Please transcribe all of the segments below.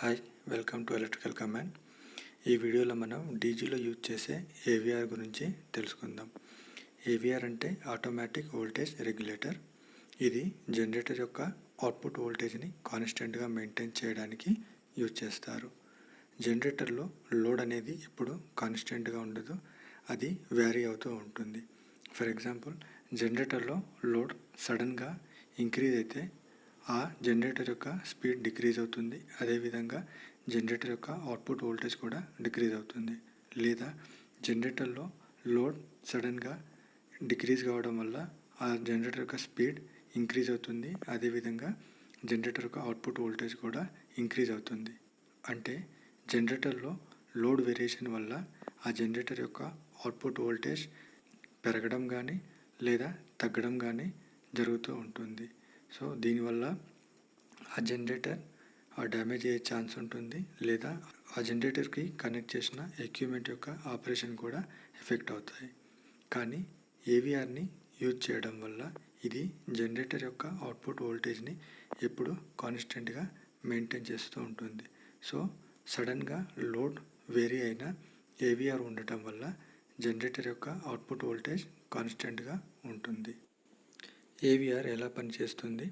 Hi, welcome to electrical command. ఈ వీడియోలో మనం డీజీలో యూజ్ చేసే ఏవిఆర్ గురించి తెలుసుకుందాం. ఏవిఆర్ అంటే ఆటోమేటిక్ వోల్టేజ్ రెగ్యులేటర్. ఇది జనరేటర్ యొక్క అవుట్పుట్ వోల్టేజ్ని కాన్స్టెంట్గా మెయింటైన్ చేయడానికి యూజ్ చేస్తారు. జనరేటర్లో లోడ్ అనేది ఎప్పుడు కాన్స్టెంట్గా ఉండదు, అది వ్యారీ అవుతూ ఉంటుంది. ఫర్ ఎగ్జాంపుల్, జనరేటర్లో లోడ్ సడన్గా ఇంక్రీజ్ అయితే ఆ జనరేటర్ యొక్క స్పీడ్ డిక్రీజ్ అవుతుంది. అదేవిధంగా జనరేటర్ యొక్క అవుట్పుట్ వోల్టేజ్ కూడా డిక్రీజ్ అవుతుంది. లేదా జనరేటర్లో లోడ్ సడన్గా డిక్రీజ్ కావడం వల్ల ఆ జనరేటర్ యొక్క స్పీడ్ ఇంక్రీజ్ అవుతుంది. అదేవిధంగా జనరేటర్ యొక్క అవుట్పుట్ వోల్టేజ్ కూడా ఇంక్రీజ్ అవుతుంది. అంటే జనరేటర్లో లోడ్ వేరియేషన్ వల్ల ఆ జనరేటర్ యొక్క అవుట్పుట్ వోల్టేజ్ పెరగడం కానీ లేదా తగ్గడం కానీ జరుగుతూ ఉంటుంది. సో దీనివల్ల ఆ జనరేటర్ డ్యామేజ్ అయ్యే ఛాన్స్ ఉంటుంది, లేదా ఆ జనరేటర్కి కనెక్ట్ చేసిన ఎక్విప్మెంట్ యొక్క ఆపరేషన్ కూడా ఎఫెక్ట్ అవుతాయి. కానీ ఏవిఆర్ని యూజ్ చేయడం వల్ల ఇది జనరేటర్ యొక్క అవుట్పుట్ వోల్టేజ్ని ఎప్పుడు కాన్స్టెంట్గా మెయింటైన్ చేస్తూ ఉంటుంది. సో సడన్గా లోడ్ వేరీ అయిన ఏవిఆర్ ఉండటం వల్ల జనరేటర్ యొక్క అవుట్పుట్ వోల్టేజ్ కాన్స్టెంట్గా ఉంటుంది. ఏవిఆర్ ఎలా పనిచేస్తుంది,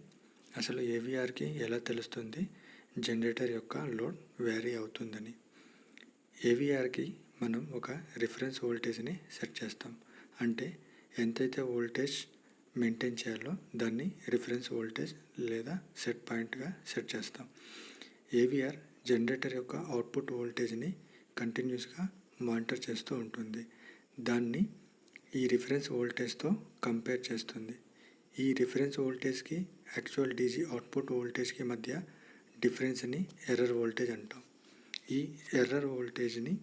అసలు ఏవిఆర్కి ఎలా తెలుస్తుంది జనరేటర్ యొక్క లోడ్ వ్యారీ అవుతుందని? ఏవిఆర్కి మనం ఒక రిఫరెన్స్ వోల్టేజ్ని సెట్ చేస్తాం. అంటే ఎంతైతే వోల్టేజ్ మెయింటైన్ చేయాలో దాన్ని రిఫరెన్స్ వోల్టేజ్ లేదా సెట్ పాయింట్గా సెట్ చేస్తాం. ఏవిఆర్ జనరేటర్ యొక్క అవుట్పుట్ వోల్టేజ్ని కంటిన్యూస్గా మానిటర్ చేస్తూ ఉంటుంది. దాన్ని ఈ రిఫరెన్స్ వోల్టేజ్తో కంపేర్ చేస్తుంది. ఈ రిఫరెన్స్ వోల్టేజ్కి యాక్చువల్ డీజీ అవుట్పుట్ వోల్టేజ్కి మధ్య డిఫరెన్స్ని ఎర్రర్ వోల్టేజ్ అంటాం. ఈ ఎర్రర్ వోల్టేజ్ని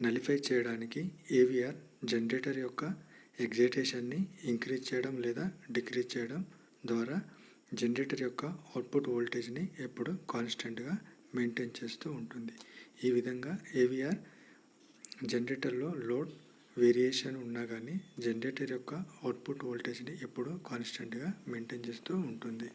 నలిఫై చేయడానికి ఏవిఆర్ జనరేటర్ యొక్క ఎగ్జైటేషన్ని ఇంక్రీజ్ చేయడం లేదా డిక్రీజ్ చేయడం ద్వారా జనరేటర్ యొక్క అవుట్పుట్ వోల్టేజ్ని ఎప్పుడు కాన్స్టెంట్గా మెయింటైన్ చేస్తూ ఉంటుంది. ఈ విధంగా ఏవిఆర్ జనరేటర్లో లోడ్ వేరియేషన్ ఉన్నా కానీ జనరేటర్ యొక్క అవుట్పుట్ వోల్టేజ్ని ఎప్పుడూ కాన్స్టెంట్గా మెయింటైన్ చేస్తూ ఉంటుంది.